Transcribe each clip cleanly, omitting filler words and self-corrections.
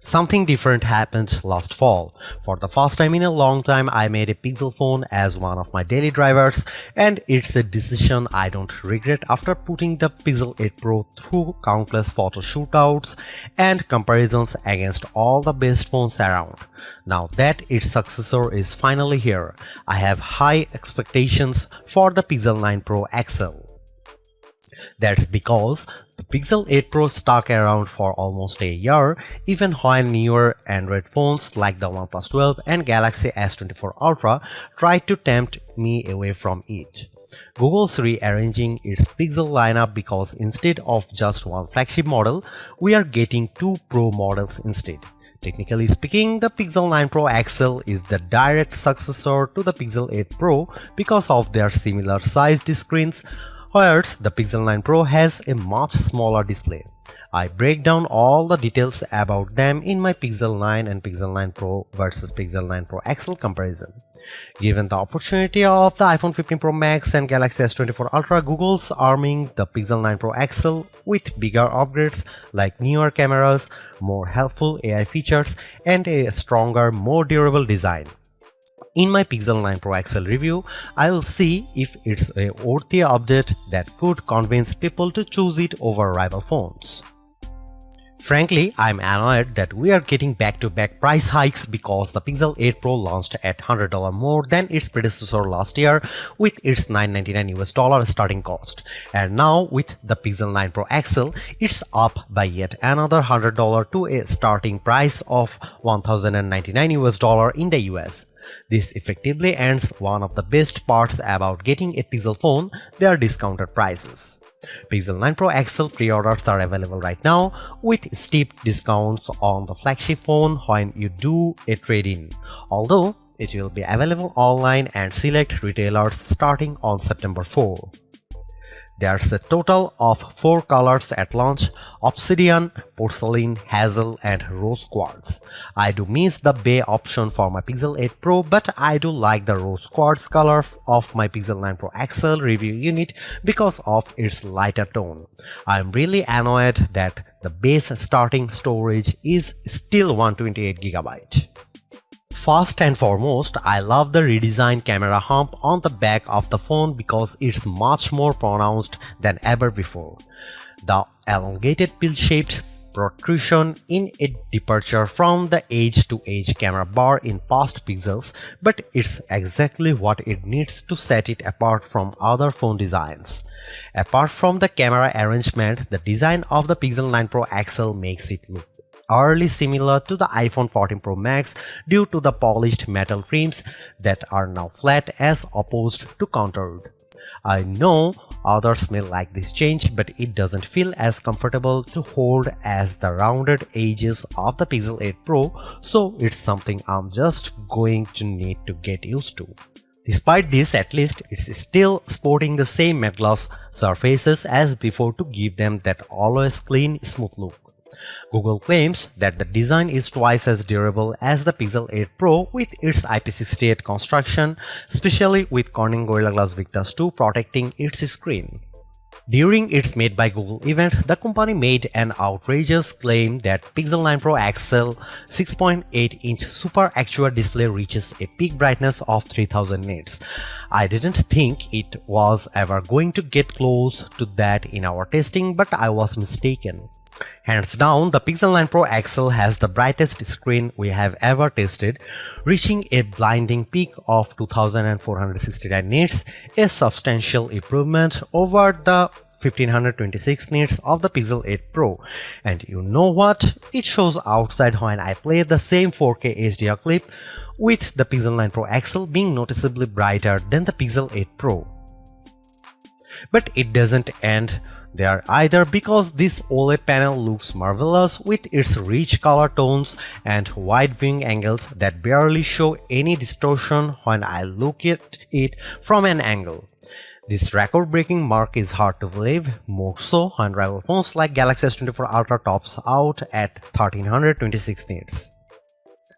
Something different happened last fall. For the first time in a long time, I made a Pixel phone as one of my daily drivers, and it's a decision I don't regret after putting the Pixel 8 Pro through countless photo shootouts and comparisons against all the best phones around. Now that its successor is finally here, I have high expectations for the Pixel 9 Pro XL. That's because the Pixel 8 Pro stuck around for almost a year, even when newer Android phones like the OnePlus 12 and Galaxy S24 Ultra tried to tempt me away from it. Google's rearranging its Pixel lineup because instead of just one flagship model, we are getting two Pro models instead. Technically speaking, the Pixel 9 Pro XL is the direct successor to the Pixel 8 Pro because of their similar sized screens, whereas the Pixel 9 Pro has a much smaller display. I break down all the details about them in my Pixel 9 and Pixel 9 Pro versus Pixel 9 Pro XL comparison. Given the opportunity of the iPhone 15 Pro Max and Galaxy S24 Ultra, Google's arming the Pixel 9 Pro XL with bigger upgrades like newer cameras, more helpful AI features, and a stronger, more durable design. In my Pixel 9 Pro XL review, I will see if it's a worthy update that could convince people to choose it over rival phones. Frankly, I'm annoyed that we are getting back-to-back price hikes because the Pixel 8 Pro launched at $100 more than its predecessor last year with its $999 starting cost. And now with the Pixel 9 Pro XL, it's up by yet another $100 to a starting price of $1,099 in the US. This effectively ends one of the best parts about getting a Pixel phone, their discounted prices. Pixel 9 Pro XL pre-orders are available right now with steep discounts on the flagship phone when you do a trade-in, although it will be available online and select retailers starting on September 4. There's a total of 4 colors at launch: Obsidian, Porcelain, Hazel, and Rose Quartz. I do miss the Bay option for my Pixel 8 Pro, but I do like the Rose Quartz color of my Pixel 9 Pro XL review unit because of its lighter tone. I'm really annoyed that the base starting storage is still 128GB. First and foremost, I love the redesigned camera hump on the back of the phone because it's much more pronounced than ever before. The elongated pill-shaped protrusion in a departure from the edge-to-edge camera bar in past Pixels, but it's exactly what it needs to set it apart from other phone designs. Apart from the camera arrangement, the design of the Pixel 9 Pro XL makes it look eerily similar to the iPhone 14 Pro Max due to the polished metal rims that are now flat as opposed to contoured. I know others may like this change, but it doesn't feel as comfortable to hold as the rounded edges of the Pixel 8 Pro, so it's something I'm just going to need to get used to. Despite this, at least it's still sporting the same matte gloss surfaces as before to give them that always clean, smooth look. Google claims that the design is twice as durable as the Pixel 8 Pro with its IP68 construction, especially with Corning Gorilla Glass Victus 2 protecting its screen. During its Made by Google event, the company made an outrageous claim that Pixel 9 Pro XL 6.8-inch Super Actua display reaches a peak brightness of 3000 nits. I didn't think it was ever going to get close to that in our testing, but I was mistaken. Hands down, the Pixel 9 Pro XL has the brightest screen we have ever tested, reaching a blinding peak of 2469 nits, a substantial improvement over the 1526 nits of the Pixel 8 Pro. And you know what? It shows outside when I play the same 4K HDR clip, with the Pixel 9 Pro XL being noticeably brighter than the Pixel 8 Pro. But it doesn't end there either, because this OLED panel looks marvelous with its rich color tones and wide viewing angles that barely show any distortion when I look at it from an angle. This record-breaking mark is hard to believe, more so when rival phones like Galaxy S24 Ultra tops out at 1326 nits.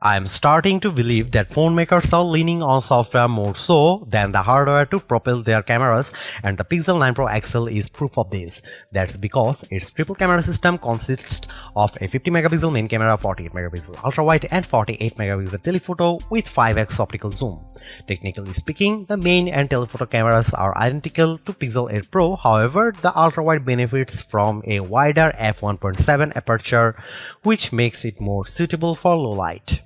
I'm starting to believe that phone makers are leaning on software more so than the hardware to propel their cameras, and the Pixel 9 Pro XL is proof of this. That's because its triple camera system consists of a 50 megapixel main camera, 48 megapixel ultra wide, and 48 megapixel telephoto with 5x optical zoom. Technically speaking, the main and telephoto cameras are identical to Pixel 8 Pro. However, the ultra wide benefits from a wider f1.7 aperture, which makes it more suitable for low light.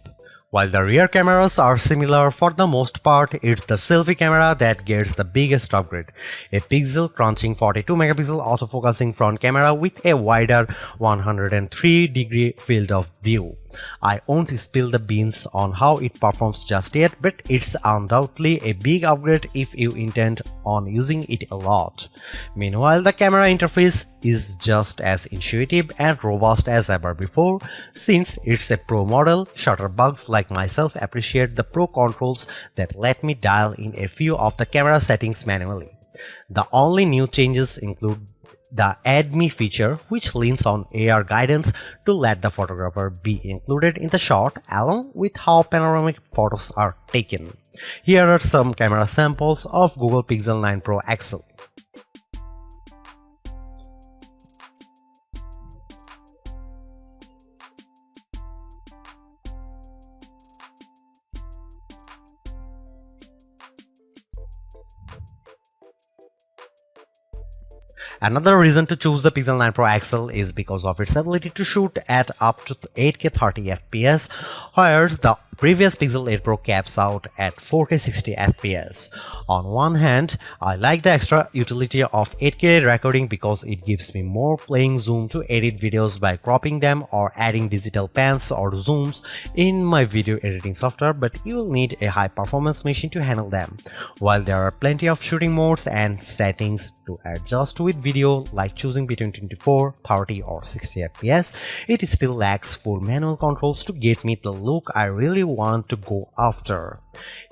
While the rear cameras are similar for the most part, it's the selfie camera that gets the biggest upgrade. A pixel crunching 42 megapixel autofocusing front camera with a wider 103-degree field of view. I won't spill the beans on how it performs just yet, but it's undoubtedly a big upgrade if you intend on using it a lot. Meanwhile, the camera interface is just as intuitive and robust as ever before. Since it's a Pro model, shutterbugs like myself appreciate the Pro controls that let me dial in a few of the camera settings manually. The only new changes include the Add Me feature, which leans on AR guidance to let the photographer be included in the shot along with how panoramic photos are taken. Here are some camera samples of Google Pixel 9 Pro XL. Another reason to choose the Pixel 9 Pro XL is because of its ability to shoot at up to 8K 30 FPS, whereas the previous Pixel 8 Pro caps out at 4K 60 FPS. On one hand, I like the extra utility of 8K recording because it gives me more playing zoom to edit videos by cropping them or adding digital pans or zooms in my video editing software, but you will need a high performance machine to handle them. While there are plenty of shooting modes and settings to adjust with video, like choosing between 24, 30 or 60 FPS, it still lacks full manual controls to get me the look I really want to go after.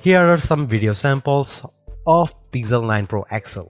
Here are some video samples of Pixel 9 Pro XL.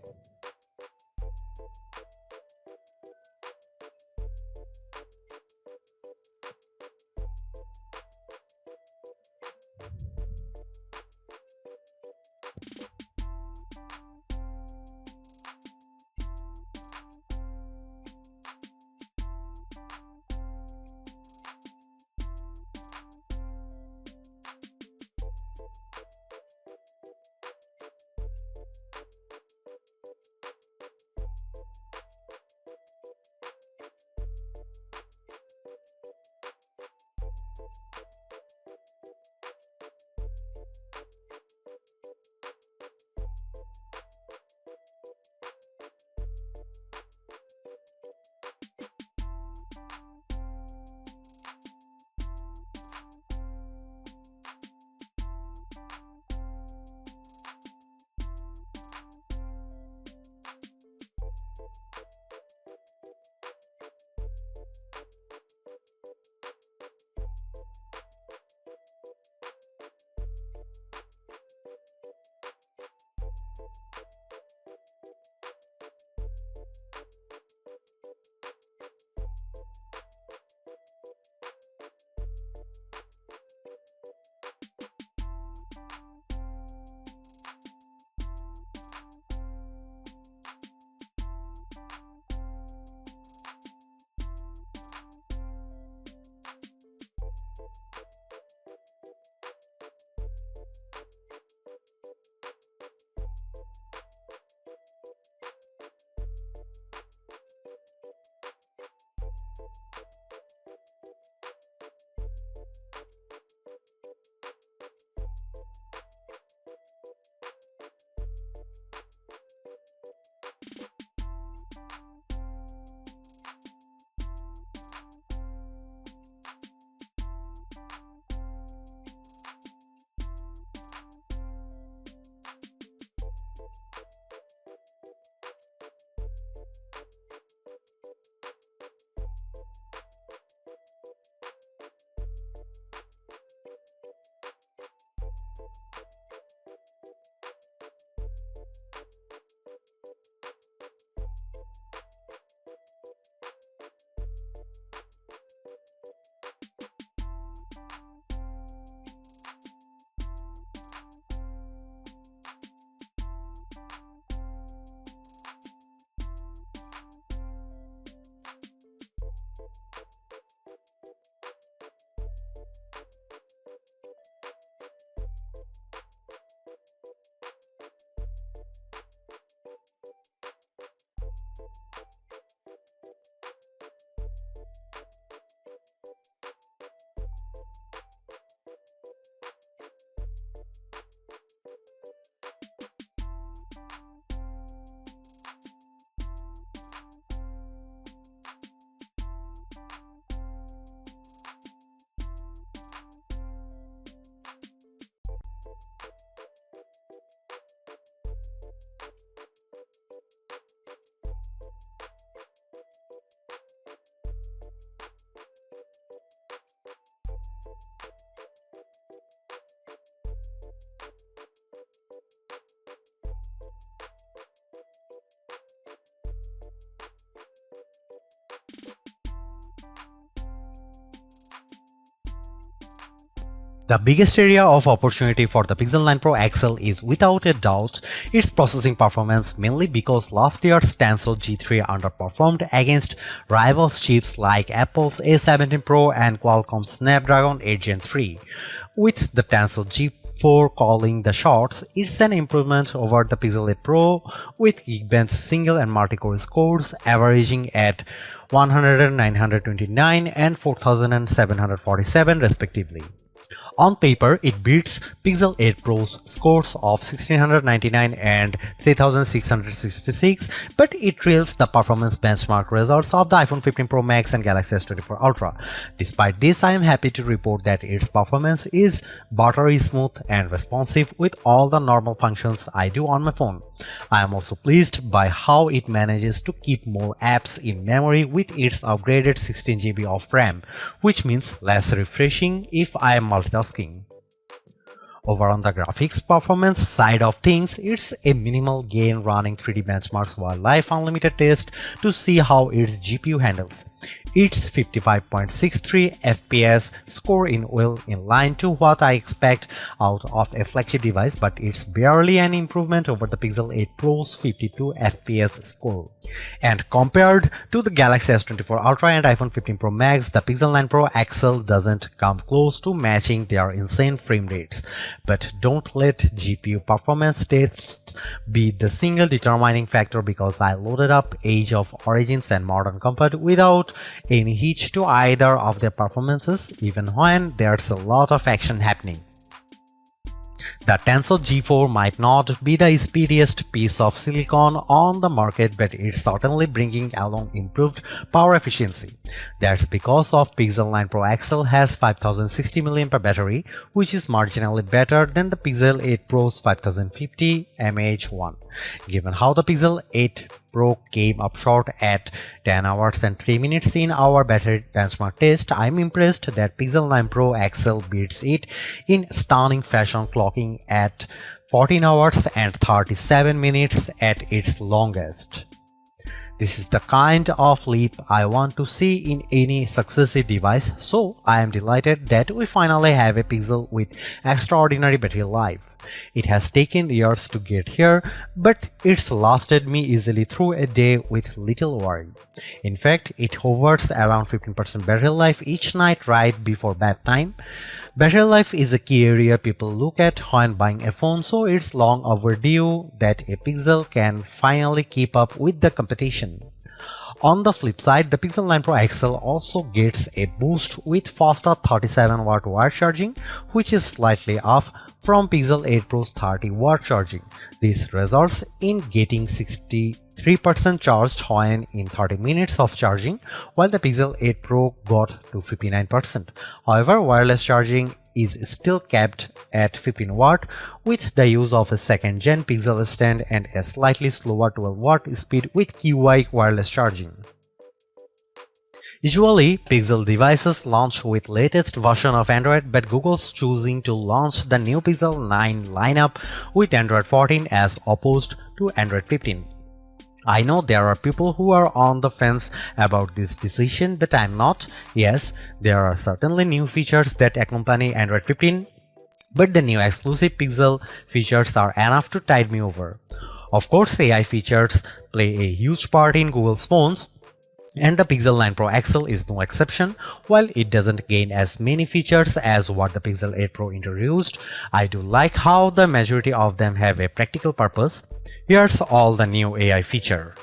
The biggest area of opportunity for the Pixel 9 Pro XL is without a doubt its processing performance, mainly because last year's Tensor G3 underperformed against rival chips like Apple's A17 Pro and Qualcomm's Snapdragon 8 Gen 3. With the Tensor G4 calling the shots, it's an improvement over the Pixel 8 Pro with Geekbench single and multi-core scores averaging at 100, 929 and 4747 respectively. On paper, it beats Pixel 8 Pro's scores of 1699 and 3666, but it trails the performance benchmark results of the iPhone 15 Pro Max and Galaxy S24 Ultra. Despite this, I am happy to report that its performance is buttery smooth and responsive with all the normal functions I do on my phone. I am also pleased by how it manages to keep more apps in memory with its upgraded 16 GB of RAM, which means less refreshing if I am multitasking. Over on the graphics performance side of things, it's a minimal gain running 3D benchmarks while Live Unlimited test to see how its GPU handles. Its 55.63 FPS score in well in line to what I expect out of a flagship device, but it's barely an improvement over the Pixel 8 Pro's 52 FPS score. And compared to the Galaxy S24 Ultra and iPhone 15 Pro Max, the Pixel 9 Pro XL doesn't come close to matching their insane frame rates. But don't let GPU performance tests be the single determining factor, because I loaded up Age of Origins and Modern Comfort without any hitch to either of their performances, even when there's a lot of action happening. The Tensor G4 might not be the speediest piece of silicon on the market, but it's certainly bringing along improved power efficiency. That's because of Pixel 9 Pro XL has 5060 mAh battery, which is marginally better than the Pixel 8 Pro's 5050 mAh1. Given how the Pixel 8 Pro came up short at 10 hours and 3 minutes in our battery benchmark test, I'm impressed that Pixel 9 Pro XL beats it in stunning fashion, clocking at 14 hours and 37 minutes at its longest. This is the kind of leap I want to see in any successive device, so I am delighted that we finally have a Pixel with extraordinary battery life. It has taken years to get here, but it's lasted me easily through a day with little worry. In fact, it hovers around 15% battery life each night right before bedtime. Battery life is a key area people look at when buying a phone, so it's long overdue that a Pixel can finally keep up with the competition. On the flip side, the Pixel 9 Pro XL also gets a boost with faster 37W wire charging, which is slightly off from Pixel 8 Pro's 30W charging. This results in getting 63% charged when in 30 minutes of charging, while the Pixel 8 Pro got to 59%. However, wireless charging is still capped at 15W with the use of a second-gen Pixel stand and a slightly slower 12W speed with QI wireless charging. Usually, Pixel devices launch with latest version of Android, but Google's choosing to launch the new Pixel 9 lineup with Android 14 as opposed to Android 15. I know there are people who are on the fence about this decision, but I'm not. Yes, there are certainly new features that accompany Android 15, but the new exclusive Pixel features are enough to tide me over. Of course, AI features play a huge part in Google's phones, and the Pixel 9 Pro XL is no exception. While it doesn't gain as many features as what the Pixel 8 Pro introduced, I do like how the majority of them have a practical purpose. Here's all the new AI feature.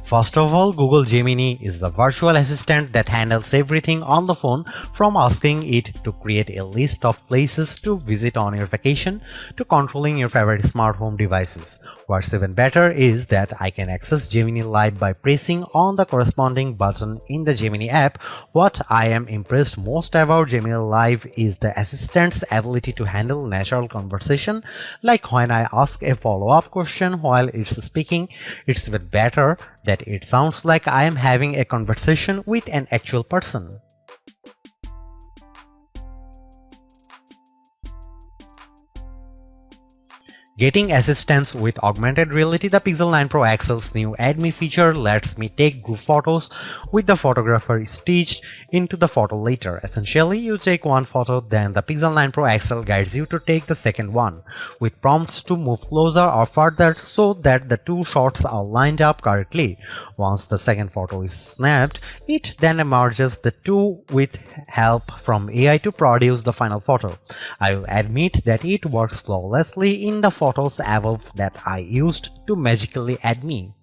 First of all, Google Gemini is the virtual assistant that handles everything on the phone, from asking it to create a list of places to visit on your vacation to controlling your favorite smart home devices. What's even better is that I can access Gemini Live by pressing on the corresponding button in the Gemini app. What I am impressed most about Gemini Live is the assistant's ability to handle natural conversation, like when I ask a follow-up question while it's speaking. It's even better that it sounds like I am having a conversation with an actual person. Getting assistance with augmented reality, the Pixel 9 Pro XL's new Add Me feature lets me take group photos with the photographer stitched into the photo later. Essentially, you take one photo, then the Pixel 9 Pro XL guides you to take the second one, with prompts to move closer or further so that the two shots are lined up correctly. Once the second photo is snapped, it then merges the two with help from AI to produce the final photo. I will admit that it works flawlessly in the photos above that I used to magically add me.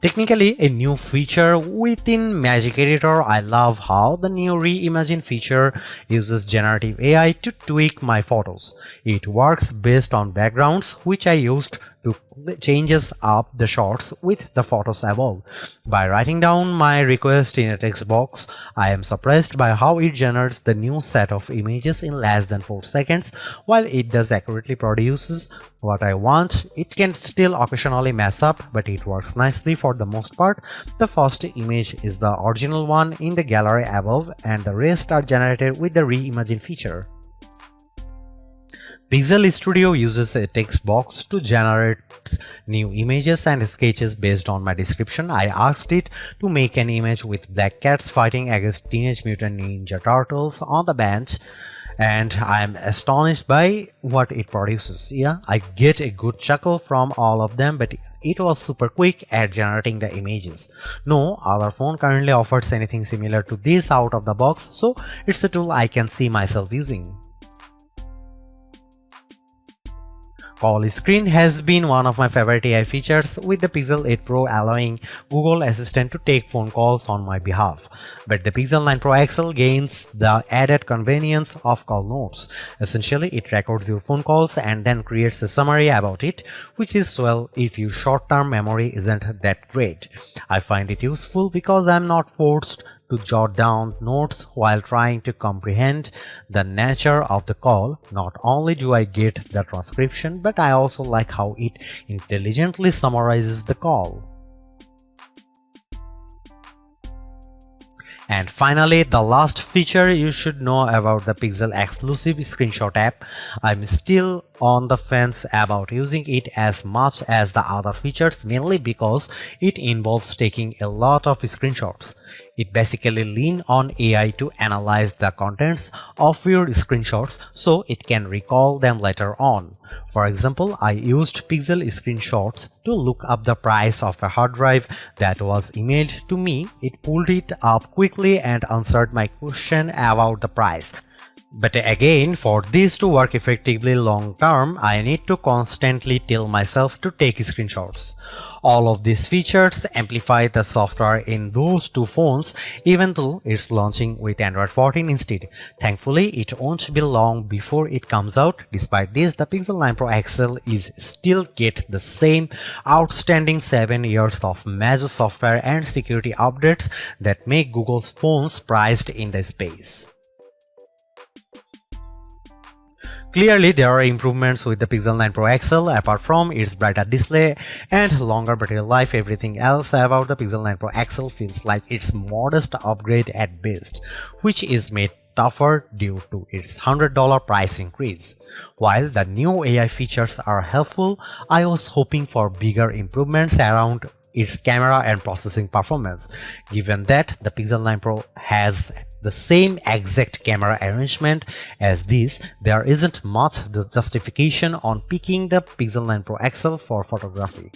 Technically a new feature within Magic Editor. I love how the new Reimagine feature uses generative AI to tweak my photos. It works based on backgrounds which I used to changes up the shots with the photos above. By writing down my request in a text box, I am surprised by how it generates the new set of images in less than 4 seconds. While it does accurately produces what I want, it can still occasionally mess up, but it works nicely for the most part. The first image is the original one in the gallery above, and the rest are generated with the Reimagine feature. Pixel Studio uses a text box to generate new images and sketches based on my description. I asked it to make an image with black cats fighting against Teenage Mutant Ninja Turtles on the bench, and I am astonished by what it produces. Yeah, I get a good chuckle from all of them, but it was super quick at generating the images. No other phone currently offers anything similar to this out of the box, so it's a tool I can see myself using. Call screen has been one of my favorite AI features, with the Pixel 8 Pro allowing Google Assistant to take phone calls on my behalf. But the Pixel 9 Pro XL gains the added convenience of call notes. Essentially, it records your phone calls and then creates a summary about it, which is swell if your short-term memory isn't that great. I find it useful because I'm not forced to jot down notes while trying to comprehend the nature of the call. Not only do I get the transcription, but I also like how it intelligently summarizes the call. And finally, the last feature you should know about the Pixel exclusive screenshot app. I'm still on the fence about using it as much as the other features, mainly because it involves taking a lot of screenshots. It basically leans on AI to analyze the contents of your screenshots so it can recall them later on. For example, I used Pixel screenshots to look up the price of a hard drive that was emailed to me. It pulled it up quickly and answered my question about the price. But again, for this to work effectively long term, I need to constantly tell myself to take screenshots. All of these features amplify the software in those two phones, even though it's launching with Android 14 instead. Thankfully, it won't be long before it comes out. Despite this, the Pixel 9 Pro XL is still get the same outstanding 7 years of major software and security updates that make Google's phones prized in the space. Clearly, there are improvements with the Pixel 9 Pro XL. Apart from its brighter display and longer battery life, everything else about the Pixel 9 Pro XL feels like its modest upgrade at best, which is made tougher due to its $100 price increase. While the new AI features are helpful, I was hoping for bigger improvements around its camera and processing performance. Given that the Pixel 9 Pro has the same exact camera arrangement as this, there isn't much justification on picking the Pixel 9 Pro XL for photography.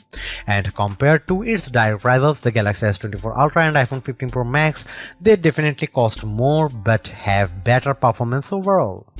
And compared to its direct rivals, the Galaxy S24 Ultra and iPhone 15 Pro Max, they definitely cost more but have better performance overall.